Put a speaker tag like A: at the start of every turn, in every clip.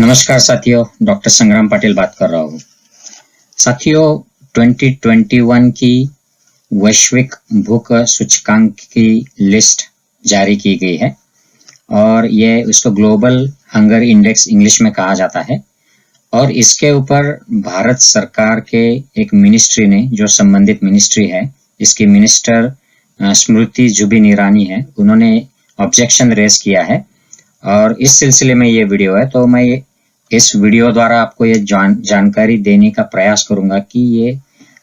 A: नमस्कार साथियों, डॉक्टर संग्राम पाटिल बात कर रहा हूँ। साथियों, 2021 की वैश्विक भूख सूचकांक की लिस्ट जारी की गई है और ये उसको ग्लोबल हंगर इंडेक्स इंग्लिश में कहा जाता है। और इसके ऊपर भारत सरकार के एक मिनिस्ट्री ने, जो संबंधित मिनिस्ट्री है, इसकी मिनिस्टर स्मृति जुबिन ईरानी है, उन्होंने ऑब्जेक्शन रेज किया है और इस सिलसिले में ये वीडियो है। तो मैं इस वीडियो द्वारा आपको ये जानकारी देने का प्रयास करूंगा कि ये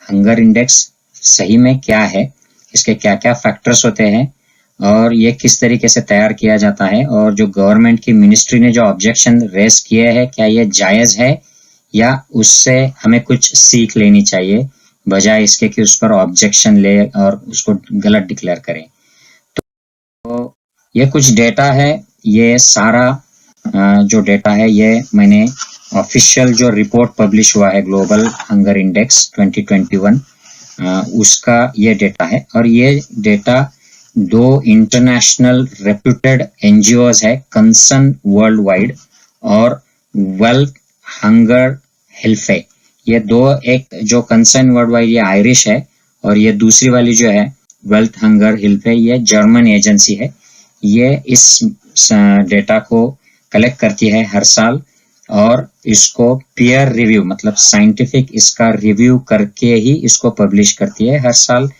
A: हंगर इंडेक्स सही में क्या है, इसके क्या क्या फैक्टर्स होते हैं और ये किस तरीके से तैयार किया जाता है, और जो गवर्नमेंट की मिनिस्ट्री ने जो ऑब्जेक्शन रेज किए हैं, क्या ये जायज है या उससे हमें कुछ सीख लेनी चाहिए, बजाय इसके कि उस पर ऑब्जेक्शन ले और उसको गलत डिक्लेयर करें। तो ये कुछ डेटा है, ये सारा जो डेटा है ये मैंने ऑफिशियल जो रिपोर्ट पब्लिश हुआ है ग्लोबल हंगर इंडेक्स 2021 उसका ये डेटा है। और ये डेटा दो इंटरनेशनल रेप्यूटेड एनजीओज है, कंसर्न वर्ल्ड वाइड और वर्ल्ड हंगर हेल्फे। ये दो, एक जो कंसर्न वर्ल्ड वाइड ये आयरिश है और ये दूसरी वाली जो है वर्ल्ड हंगर हेल्फे, ये जर्मन एजेंसी है। ये इस डेटा को कलेक्ट करती है हर साल और इसको पीयर रिव्यू, मतलब साइंटिफिक इसका रिव्यू करके ही इसको पब्लिश करती है हर साल।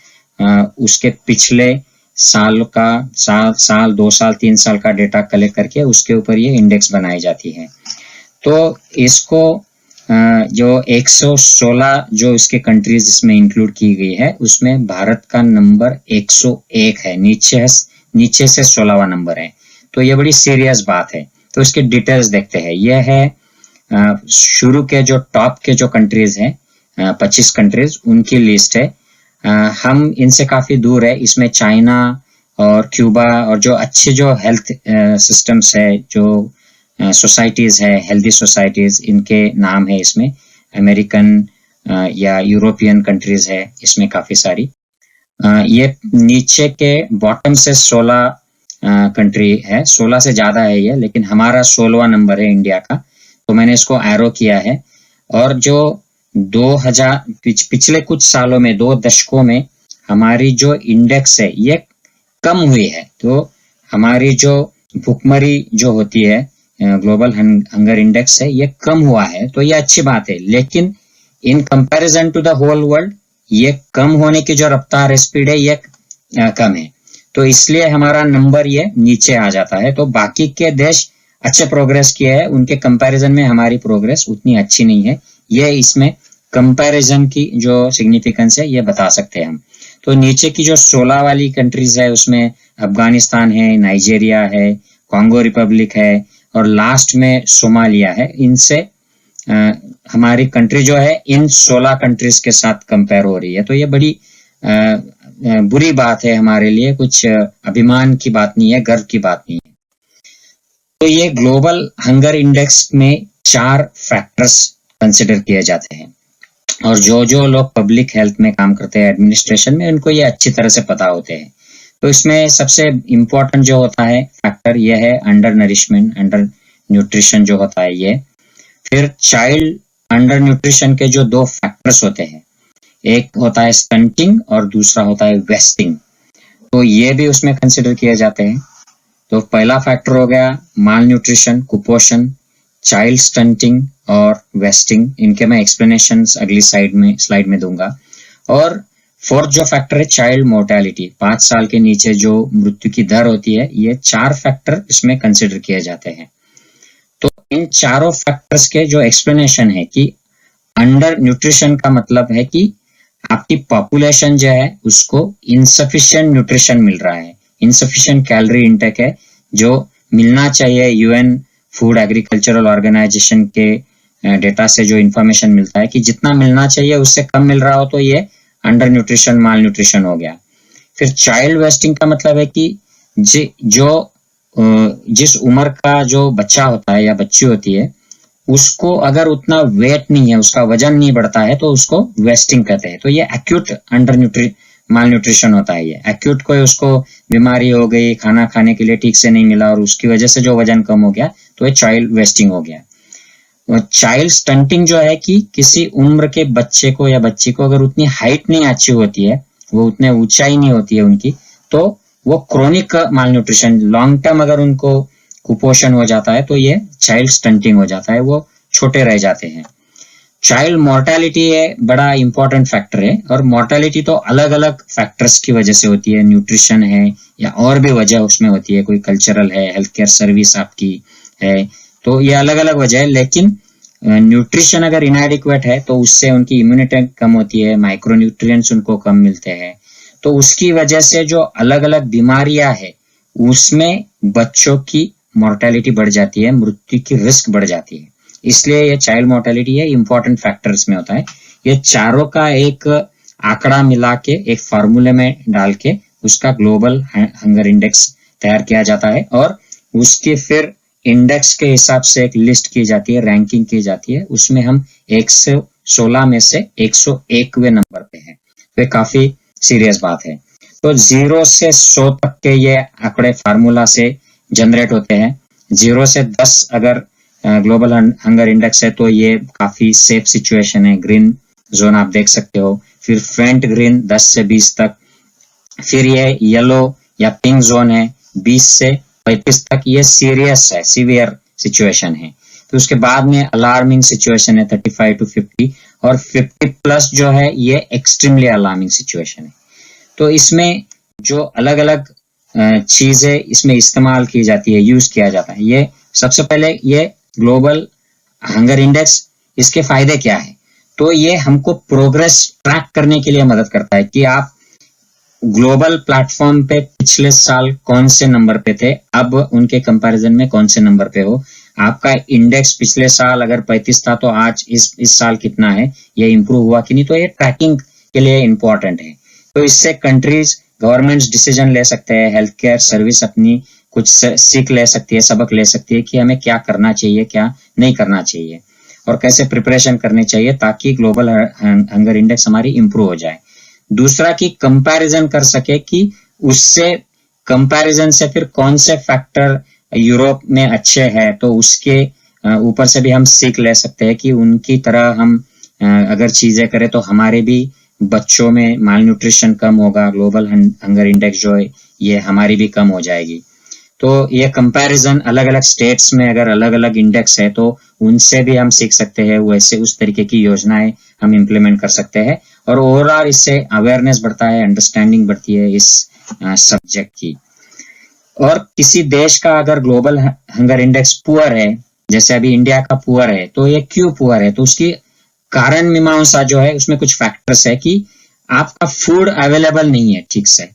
A: उसके पिछले साल का साल 2 साल 3 साल का डेटा कलेक्ट करके उसके ऊपर ये इंडेक्स बनाई जाती है। तो इसको जो 116 जो इसके कंट्रीज इसमें इंक्लूड की गई है, उसमें भारत का नंबर 101 है, नीचे से 16वां नंबर है। तो ये बड़ी सीरियस बात है। तो इसके डिटेल्स देखते हैं। यह है शुरू के जो टॉप के जो कंट्रीज हैं, 25 कंट्रीज, उनकी लिस्ट है। हम इनसे काफी दूर है। इसमें चाइना और क्यूबा और जो अच्छे जो हेल्थ सिस्टम्स है, जो सोसाइटीज है, हेल्दी सोसाइटीज, इनके नाम है इसमें। अमेरिकन या यूरोपियन कंट्रीज है इसमें काफी सारी। ये नीचे के बॉटम से 16 कंट्री है, 16 से ज्यादा है ये, लेकिन हमारा 16वां नंबर है इंडिया का। तो मैंने इसको एरो किया है। और जो 2000 पिछले कुछ सालों में, 2 दशकों में हमारी जो इंडेक्स है ये कम हुई है। तो हमारी जो भुखमरी जो होती है, ग्लोबल हंगर इंडेक्स है, ये कम हुआ है। तो ये अच्छी बात है, लेकिन in comparison to the whole world ये कम होने की जो रफ्तार स्पीड है ये कम है। तो इसलिए हमारा नंबर ये नीचे आ जाता है। तो बाकी के देश अच्छे प्रोग्रेस किए हैं, उनके कंपैरिजन में हमारी प्रोग्रेस उतनी अच्छी नहीं है। ये इसमें कंपैरिजन की जो सिग्निफिकेंस है ये बता सकते हैं हम। तो नीचे की जो 16 वाली कंट्रीज है उसमें अफगानिस्तान है, नाइजीरिया है, कॉन्गो रिपब्लिक है और लास्ट में सोमालिया है। इनसे हमारी कंट्री जो है इन 16 कंट्रीज के साथ कंपेयर हो रही है। तो ये बड़ी बुरी बात है हमारे लिए, कुछ अभिमान की बात नहीं है, गर्व की बात नहीं है। तो ये ग्लोबल हंगर इंडेक्स में 4 फैक्टर्स कंसिडर किए जाते हैं और जो लोग पब्लिक हेल्थ में काम करते हैं, एडमिनिस्ट्रेशन में, उनको ये अच्छी तरह से पता होते हैं। तो इसमें सबसे इम्पोर्टेंट जो होता है फैक्टर ये है अंडर नरिशमेंट, अंडर न्यूट्रिशन जो होता है ये। फिर चाइल्ड अंडर न्यूट्रिशन के जो 2 फैक्टर्स होते हैं, एक होता है स्टंटिंग और दूसरा होता है वेस्टिंग। तो ये भी उसमें कंसिडर किए जाते हैं। तो पहला फैक्टर हो गया माल न्यूट्रिशन, कुपोषण, चाइल्ड स्टंटिंग और वेस्टिंग। इनके मैं एक्सप्लेनेशंस अगली स्लाइड में दूंगा। और फोर्थ जो फैक्टर है चाइल्ड मोर्टेलिटी, 5 साल के नीचे जो मृत्यु की दर होती है, ये 4 फैक्टर इसमें कंसिडर किए जाते हैं। तो इन चारों फैक्टर्स के जो एक्सप्लेनेशन है कि अंडर न्यूट्रिशन का मतलब है कि आपकी पॉपुलेशन जो है उसको इनसफिशिएंट न्यूट्रिशन मिल रहा है, इनसफिशिएंट कैलोरी इंटेक है जो मिलना चाहिए। यूएन फूड एग्रीकल्चरल ऑर्गेनाइजेशन के डेटा से जो इंफॉर्मेशन मिलता है कि जितना मिलना चाहिए उससे कम मिल रहा हो तो ये अंडर न्यूट्रिशन, माल न्यूट्रिशन हो गया। फिर चाइल्ड वेस्टिंग का मतलब है कि जिस उम्र का जो बच्चा होता है या बच्ची होती है, उसको अगर उतना वेट नहीं है, उसका वजन नहीं बढ़ता है, तो उसको वेस्टिंग कहते हैं। तो ये एक्यूट माल न्यूट्रिशन होता है। ये एक्यूट कोई उसको बीमारी हो गई, खाना खाने के लिए ठीक से नहीं मिला और उसकी वजह से जो वजन कम हो गया, तो ये चाइल्ड वेस्टिंग हो गया। चाइल्ड स्टंटिंग जो है कि किसी उम्र के बच्चे को या बच्ची को अगर उतनी हाइट नहीं अचीव होती है, वो उतने ऊंचाई नहीं होती है उनकी, तो वो क्रोनिक माल न्यूट्रिशन, लॉन्ग टर्म अगर उनको कुपोषण हो जाता है तो ये चाइल्ड स्टंटिंग हो जाता है, वो छोटे रह जाते हैं। चाइल्ड मोर्टेलिटी है बड़ा इंपॉर्टेंट फैक्टर है, और मोर्टेलिटी तो अलग अलग फैक्टर्स की वजह से होती है, न्यूट्रिशन है या और भी वजह उसमें होती है, कोई कल्चरल है, हेल्थ केयर सर्विस आपकी है, तो ये अलग अलग वजह है। लेकिन न्यूट्रिशन अगर इनएडिक्वेट है तो उससे उनकी इम्यूनिटी कम होती है, माइक्रो न्यूट्रिएंट्स उनको कम मिलते हैं, तो उसकी वजह से जो अलग अलग बीमारियां है उसमें बच्चों की मोर्टेलिटी बढ़ जाती है, मृत्यु की रिस्क बढ़ जाती है। इसलिए ये चाइल्ड मोर्टेलिटी है इंपॉर्टेंट फैक्टर्स में होता है। ये चारों का एक आंकड़ा मिला के एक फॉर्मूले में डाल के उसका ग्लोबल हंगर इंडेक्स तैयार किया जाता है, और उसके फिर इंडेक्स के हिसाब से एक लिस्ट की जाती है, रैंकिंग की जाती है, उसमें हम 116 में से 101वें नंबर पे हैं। तो काफी सीरियस बात है। तो 0 से 100 तक के ये आंकड़े फार्मूला से जनरेट होते हैं। 0 से 10 अगर ग्लोबल हंगर इंडेक्स है तो ये काफी सेफ सिचुएशन है, ग्रीन जोन आप देख सकते हो। फिर फेंट ग्रीन 10 से 20 तक, फिर ये येलो या पिंक जोन है 20 से 35 तक, ये सीरियस है, सीवियर सिचुएशन है। तो उसके बाद में अलार्मिंग सिचुएशन है 35 to 50, और 50 प्लस जो है ये एक्सट्रीमली अलार्मिंग सिचुएशन है। तो इसमें जो अलग अलग चीजें इसमें इस्तेमाल की जाती है, यूज किया जाता है। ये सबसे पहले ये ग्लोबल हंगर इंडेक्स, इसके फायदे क्या है? तो ये हमको प्रोग्रेस ट्रैक करने के लिए मदद करता है कि आप ग्लोबल प्लेटफॉर्म पे पिछले साल कौन से नंबर पे थे, अब उनके कंपैरिजन में कौन से नंबर पे हो। आपका इंडेक्स पिछले साल अगर 35 था तो आज इस साल कितना है, ये इंप्रूव हुआ कि नहीं, तो ये ट्रैकिंग के लिए इंपॉर्टेंट है। तो इससे कंट्रीज, गवर्नमेंट्स डिसीजन ले सकते हैं, हेल्थ केयर सर्विस अपनी कुछ सीख ले सकती है, सबक ले सकती है कि हमें क्या करना चाहिए, क्या नहीं करना चाहिए, और कैसे प्रिपरेशन करनी चाहिए ताकि ग्लोबल हंगर इंडेक्स हमारी इंप्रूव हो जाए। दूसरा कि कंपैरिजन कर सके कि उससे कंपैरिजन से फिर कौन से फैक्टर यूरोप में अच्छे हैं, तो उसके ऊपर से भी हम सीख ले सकते हैं कि उनकी तरह हम अगर चीजें करें तो हमारे भी बच्चों में माल न्यूट्रिशन कम होगा, ग्लोबल हंगर इंडेक्स जो है ये हमारी भी कम हो जाएगी। तो ये कंपैरिजन अलग अलग स्टेट्स में अगर अलग अलग इंडेक्स है तो उनसे भी हम सीख सकते हैं, वैसे उस तरीके की योजनाएं हम इम्प्लीमेंट कर सकते हैं, और ओवरऑल इससे अवेयरनेस बढ़ता है, अंडरस्टैंडिंग बढ़ती है इस सब्जेक्ट की। और किसी देश का अगर ग्लोबल हंगर इंडेक्स पुअर है, जैसे अभी इंडिया का पुअर है, तो ये क्यों पुअर है? तो उसकी कारण मीमांसा जो है उसमें कुछ फैक्टर्स है कि आपका फूड अवेलेबल नहीं है ठीक से,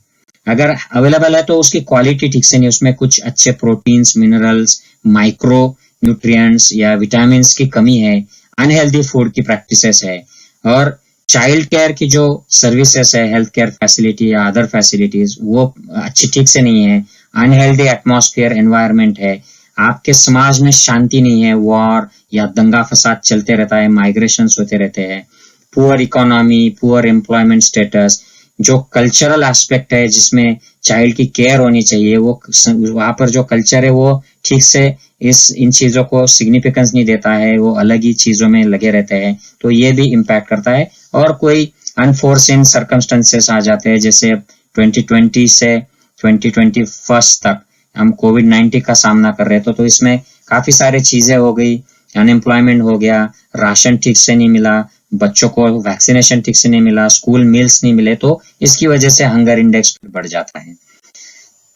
A: अगर अवेलेबल है तो उसकी क्वालिटी ठीक से नहीं, उसमें कुछ अच्छे प्रोटीन्स, मिनरल्स, माइक्रो न्यूट्रिएंट्स या विटामिन्स की कमी है, अनहेल्दी फूड की प्रैक्टिसेस है, और चाइल्ड केयर की जो सर्विसेज है, हेल्थ केयर फैसिलिटी या अदर फैसिलिटीज, वो अच्छी ठीक से नहीं है, अनहेल्दी एटमॉस्फेयर एनवायरनमेंट है, आपके समाज में शांति नहीं है, वॉर या दंगा फसाद चलते रहता है, माइग्रेशंस होते रहते हैं, poor economy, poor employment status, जो कल्चरल एस्पेक्ट है जिसमें चाइल्ड की केयर होनी चाहिए, वो वहां पर जो कल्चर है वो ठीक से इन चीजों को सिग्निफिकेंस नहीं देता है, वो अलग ही चीजों में लगे रहते हैं, तो ये भी इम्पैक्ट करता है। और कोई अनफोर्सिन सर्कमस्टेंसेस आ जाते हैं, जैसे 2020 से 2021 तक हम कोविड-19 का सामना कर रहे थे, तो इसमें काफी सारी चीजें हो गई, अनएम्प्लॉयमेंट हो गया, राशन ठीक से नहीं मिला, बच्चों को वैक्सीनेशन ठीक से नहीं मिला, स्कूल मील्स नहीं मिले, तो इसकी वजह से हंगर इंडेक्स बढ़ जाता है।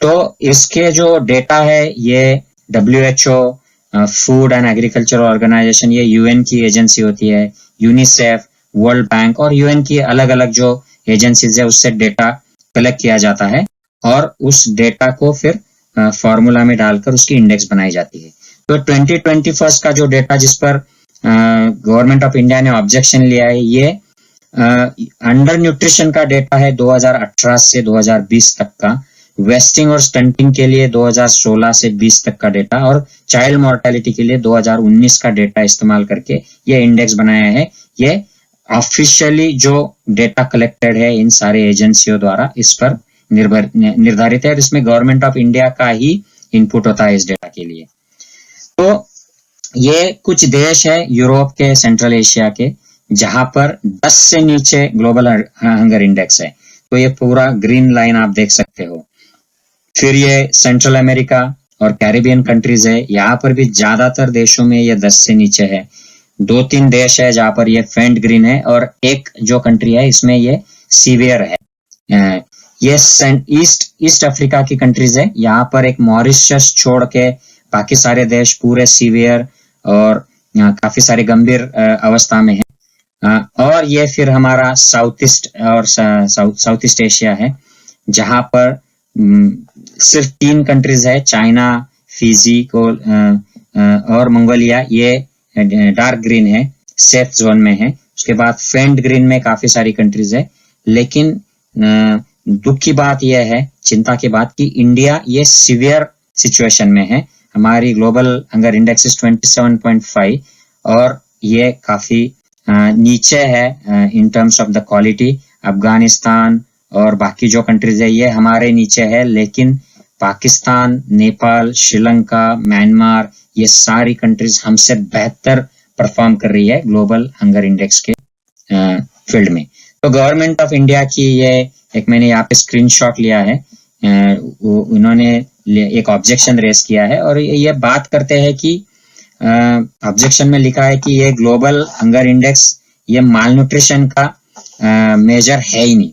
A: तो इसके जो डेटा है ये WHO, food and agriculture organization, ये यूएन की एजेंसी होती है, यूनिसेफ, वर्ल्ड बैंक और यूएन की अलग अलग जो एजेंसीज है उससे डेटा कलेक्ट किया जाता है, और उस डेटा को फिर फॉर्मूला में डालकर उसकी इंडेक्स बनाई जाती है। तो 2021 का जो डेटा जिस पर गवर्नमेंट ऑफ इंडिया ने ऑब्जेक्शन लिया है, ये अंडर न्यूट्रिशन का डेटा है 2018 से 2020 तक का, वेस्टिंग और स्टंटिंग के लिए 2016 से 20 तक का डेटा, और चाइल्ड मोर्टेलिटी के लिए 2019 का डेटा इस्तेमाल करके ये इंडेक्स बनाया है। ये ऑफिशियली जो डेटा कलेक्टेड है इन सारे एजेंसियों द्वारा इस पर निर्धारित है, और इसमें गवर्नमेंट ऑफ इंडिया का ही इनपुट होता है इस डेटा के लिए। तो ये कुछ देश है यूरोप के, सेंट्रल एशिया के, जहां पर 10 से नीचे ग्लोबल हंगर इंडेक्स है। तो ये पूरा ग्रीन लाइन आप देख सकते हो। फिर ये सेंट्रल अमेरिका और कैरिबियन कंट्रीज है, यहाँ पर भी ज्यादातर देशों में ये 10 से नीचे है। 2-3 देश है जहां पर ये फेंट ग्रीन है, और एक जो कंट्री है इसमें ये सीवियर है। ये ईस्ट अफ्रीका की कंट्रीज है, यहाँ पर एक मॉरिशस छोड़ के बाकी सारे देश पूरे सीवियर और काफी सारे गंभीर अवस्था में है। और ये फिर हमारा साउथ ईस्ट एशिया है, जहां पर सिर्फ 3 कंट्रीज है, चाइना, फिजी को और मंगोलिया, ये डार्क ग्रीन है, सेफ जोन में है। उसके बाद फेंट ग्रीन में काफी सारी कंट्रीज है। लेकिन दुख की बात यह है, चिंता की बात, कि इंडिया ये सीवियर सिचुएशन में है। हमारी ग्लोबल हंगर इंडेक्स 27.5 और ये काफी नीचे है in terms of the quality. Afghanistan और बाकी जो कंट्रीज है ये हमारे नीचे है, लेकिन पाकिस्तान, नेपाल, श्रीलंका, म्यांमार, ये सारी कंट्रीज हमसे बेहतर परफॉर्म कर रही है ग्लोबल हंगर इंडेक्स के फील्ड में। तो गवर्नमेंट ऑफ इंडिया की ये एक, मैंने यहाँ पे स्क्रीनशॉट लिया है, उन्होंने एक ऑब्जेक्शन रेस किया है और ये बात करते हैं कि ऑब्जेक्शन में लिखा है कि ये ग्लोबल हंगर इंडेक्स ये माल न्यूट्रिशन का मेजर है ही नहीं।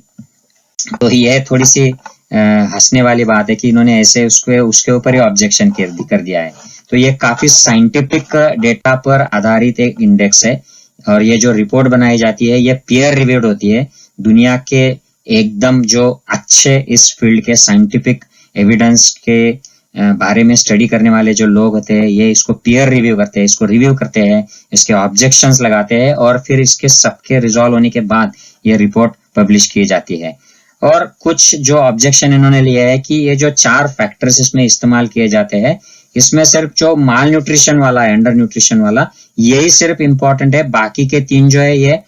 A: तो ये थोड़ी सी हंसने वाली बात है कि इन्होंने ऐसे उसके ऊपर ही ऑब्जेक्शन कर दिया है। तो ये काफी साइंटिफिक डेटा पर आधारित एक इंडेक्स है, और ये जो रिपोर्ट बनाई जाती है ये पीयर रिव्यूड होती है। दुनिया के एकदम जो अच्छे इस फील्ड के साइंटिफिक एविडेंस के बारे में स्टडी करने वाले जो लोग होते हैं, ये इसको पीयर रिव्यू करते हैं, इसको रिव्यू करते हैं, इसके ऑब्जेक्शंस लगाते हैं, और फिर इसके सबके रिजॉल्व होने के बाद ये रिपोर्ट पब्लिश की जाती है। और कुछ जो ऑब्जेक्शन इन्होंने लिया है कि ये जो 4 फैक्टर्स इसमें इस्तेमाल किए जाते हैं, इसमें सिर्फ जो माल न्यूट्रिशन वाला है, अंडर न्यूट्रिशन वाला, यही सिर्फ इंपॉर्टेंट है। बाकी के 3 जो है ये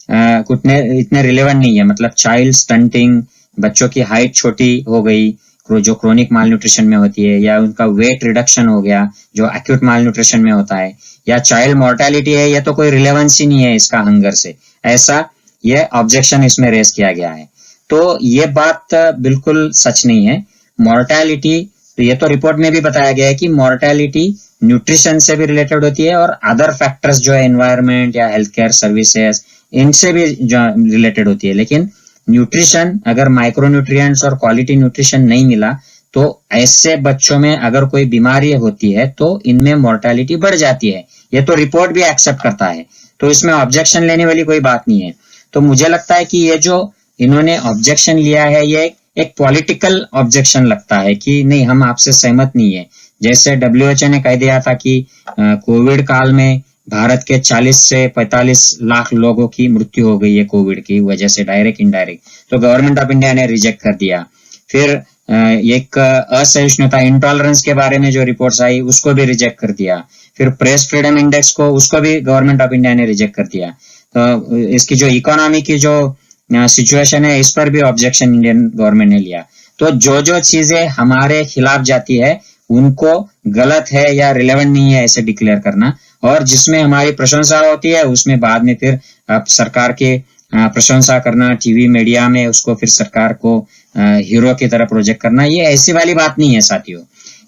A: इतने रिलेवेंट नहीं है। मतलब चाइल्ड स्टंटिंग, बच्चों की हाइट छोटी हो गई जो क्रोनिक माल न्यूट्रिशन में होती है, या उनका वेट रिडक्शन हो गया जो एक्यूट माल न्यूट्रिशन में होता है, या चाइल्ड मोर्टेलिटी है, ये तो कोई रिलेवेंस ही नहीं है इसका हंगर से। ऐसा ये ऑब्जेक्शन इसमें रेस किया गया है। तो ये बात बिल्कुल सच नहीं है। मोर्टेलिटी, तो ये तो रिपोर्ट में भी बताया गया है कि मोर्टेलिटी न्यूट्रिशन से भी रिलेटेड होती है, और अदर फैक्टर्स जो है एनवायरमेंट या हेल्थ केयर सर्विसेज, इनसे भी रिलेटेड होती है। लेकिन न्यूट्रिशन, अगर माइक्रोन्यूट्रिएंट्स और क्वालिटी न्यूट्रिशन नहीं मिला, तो ऐसे बच्चों में अगर कोई बीमारी होती है तो इनमें मोर्टेलिटी बढ़ जाती है। ये तो रिपोर्ट भी एक्सेप्ट करता है, तो इसमें ऑब्जेक्शन लेने वाली कोई बात नहीं है। तो मुझे लगता है कि ये जो इन्होंने ऑब्जेक्शन लिया है, ये एक पॉलिटिकल ऑब्जेक्शन लगता है कि नहीं, हम आपसे सहमत नहीं है। जैसे WHO ने कह दिया था कि कोविड काल में भारत के 40 से 45 लाख लोगों की मृत्यु हो गई है कोविड की वजह से, डायरेक्ट इनडायरेक्ट। तो गवर्नमेंट ऑफ इंडिया ने रिजेक्ट कर दिया। फिर एक असहिष्णुता, इंटॉलरेंस के बारे में जो रिपोर्ट्स आई उसको भी रिजेक्ट कर दिया। फिर प्रेस फ्रीडम इंडेक्स को, उसको भी गवर्नमेंट ऑफ इंडिया ने रिजेक्ट कर दिया। तो इसकी जो इकोनॉमी की जो सिचुएशन है, इस पर भी ऑब्जेक्शन इंडियन गवर्नमेंट ने लिया। तो जो चीजें हमारे खिलाफ जाती है उनको गलत है या रिलेवेंट नहीं है ऐसे डिक्लेयर करना, और जिसमें हमारी प्रशंसा होती है उसमें बाद में फिर सरकार के प्रशंसा करना, टीवी मीडिया में उसको फिर सरकार को हीरो की तरह प्रोजेक्ट करना, ये ऐसी वाली बात नहीं है साथियों।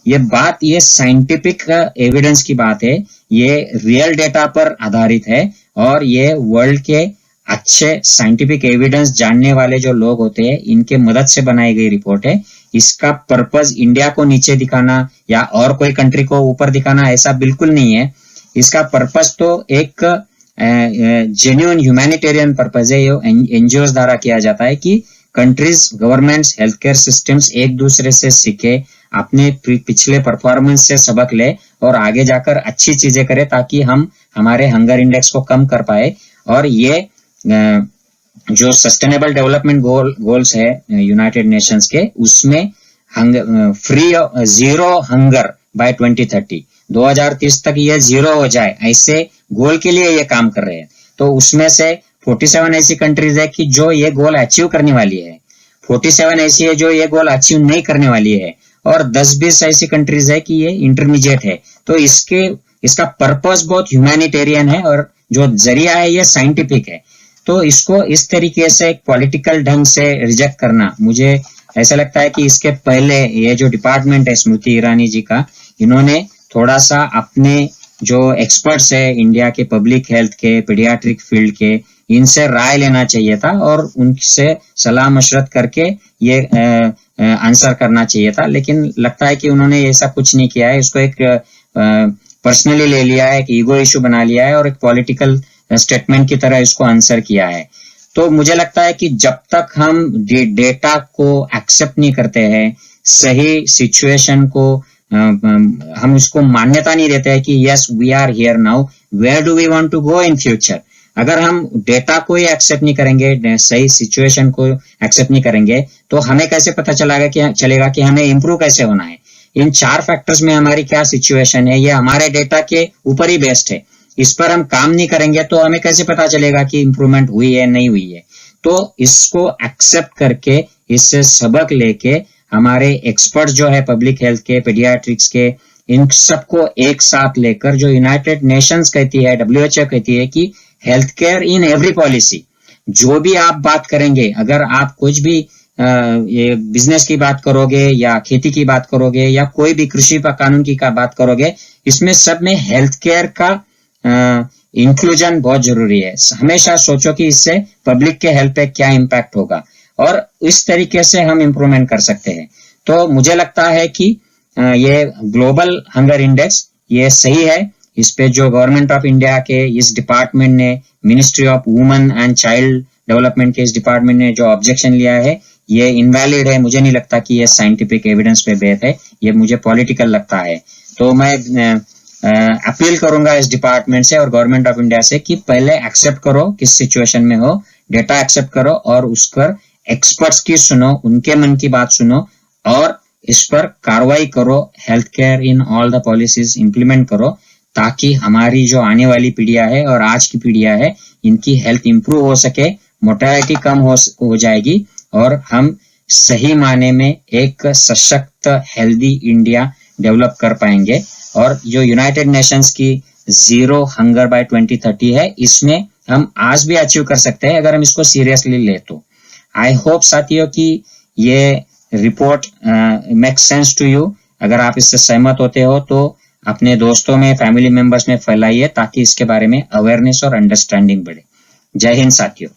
A: ये बात, ये साइंटिफिक एविडेंस की बात है, ये रियल डेटा पर आधारित है, और ये वर्ल्ड के अच्छे साइंटिफिक एविडेंस जानने वाले जो लोग होते हैं, इनके मदद से बनाई गई रिपोर्ट है। इसका पर्पस इंडिया को नीचे दिखाना या और कोई कंट्री को ऊपर दिखाना ऐसा बिल्कुल नहीं है। इसका पर्पस तो एक जेन्युइन ह्यूमैनिटेरियन पर्पस है। ये एनजीओ द्वारा किया जाता है कि countries, governments, health care systems एक दूसरे से सीखे, अपने पिछले परफॉर्मेंस से सबक ले और आगे जाकर अच्छी चीजें करे, ताकि हम हमारे हंगर इंडेक्स को कम कर पाए। और ये जो सस्टेनेबल डेवलपमेंट गोल्स है यूनाइटेड नेशंस के, उसमें फ्री जीरो हंगर बाय 2030 तक ये जीरो हो जाए, ऐसे गोल के लिए ये काम कर रहे हैं। तो उसमें से 47 ऐसी कंट्रीज है कि जो ये गोल अचीव करने वाली है, 47 ऐसी है जो ये गोल अचीव नहीं करने वाली है, और 10-20 ऐसी कंट्रीज है कि ये इंटरमीडिएट है। तो इसके इसका पर्पस बहुत ह्यूमैनिटेरियन है और जो जरिया है ये साइंटिफिक है। तो इसको इस तरीके से एक पॉलिटिकल ढंग से रिजेक्ट करना, मुझे ऐसा लगता है कि इसके पहले ये जो डिपार्टमेंट है स्मृति ईरानी जी का, इन्होंने थोड़ा सा अपने जो एक्सपर्ट्स है इंडिया के पब्लिक हेल्थ के, पीडियाट्रिक फील्ड के, इनसे राय लेना चाहिए था और उनसे सलाह मशवरत करके ये आंसर करना चाहिए था। लेकिन लगता है कि उन्होंने ऐसा कुछ नहीं किया है, इसको एक पर्सनली ले लिया है, एक ईगो इशू बना लिया है और एक पॉलिटिकल स्टेटमेंट की तरह इसको आंसर किया है। तो मुझे लगता है कि जब तक हम डेटा को एक्सेप्ट नहीं करते हैं, सही सिचुएशन को हम उसको मान्यता नहीं देते हैं कि yes we are here now, where do we want to go in future, अगर हम डेटा को ही एक्सेप्ट नहीं करेंगे, सही सिचुएशन को एक्सेप्ट नहीं करेंगे, तो हमें कैसे पता चलेगा कि हमें इंप्रूव कैसे होना है। इन 4 फैक्टर्स में हमारी क्या सिचुएशन है, ये हमारे डेटा के ऊपर ही बेस्ड है। इस पर हम काम नहीं करेंगे तो हमें कैसे पता चलेगा कि इंप्रूवमेंट हुई है नहीं हुई है। तो इसको एक्सेप्ट करके, इससे सबक लेके हमारे एक्सपर्ट जो है पब्लिक हेल्थ के, पीडियाट्रिक्स के, इन सबको एक साथ लेकर, जो यूनाइटेड नेशंस कहती है, WHO कहती है कि health care in every policy, जो भी आप बात करेंगे, अगर आप कुछ भी ये बिजनेस की बात करोगे या खेती की बात करोगे या कोई भी कृषि कानून की बात करोगे, इसमें सब में हेल्थ केयर का इंक्लूजन बहुत जरूरी है। हमेशा सोचो कि इससे पब्लिक के हेल्थ पे क्या इम्पैक्ट होगा और इस तरीके से हम इम्प्रूवमेंट कर सकते हैं। तो मुझे लगता है कि ये ग्लोबल हंगर इंडेक्स ये सही है। इस पे जो गवर्नमेंट ऑफ इंडिया के इस डिपार्टमेंट ने, ministry of women and child development के इस डिपार्टमेंट ने जो ऑब्जेक्शन लिया है, ये इनवैलिड है। मुझे नहीं लगता कि ये साइंटिफिक एविडेंस पे बेस्ड है, ये मुझे पॉलिटिकल लगता है। तो मैं अपील करूंगा इस डिपार्टमेंट से और गवर्नमेंट ऑफ इंडिया से कि पहले एक्सेप्ट करो किस सिचुएशन में हो, डेटा एक्सेप्ट करो और उस पर एक्सपर्ट्स की सुनो, उनके मन की बात सुनो और इस पर कार्रवाई करो। Health care in all the policies implement करो, ताकि हमारी जो आने वाली पीढ़ियां है और आज की पीढ़ियां है, इनकी हेल्थ इंप्रूव हो सके, मोर्टेलिटी कम हो जाएगी और हम सही माने में एक सशक्त हेल्दी इंडिया डेवलप कर पाएंगे। और जो यूनाइटेड नेशंस की 0 हंगर बाय 2030 है, इसमें हम आज भी अचीव कर सकते हैं अगर हम इसको सीरियसली ले तो। आई होप साथियों कि ये report make sense to you. अगर आप इससे सहमत होते हो तो अपने दोस्तों में, फैमिली मेंबर्स में फैलाइए, ताकि इसके बारे में अवेयरनेस और अंडरस्टैंडिंग बढ़े। जय हिंद साथियों।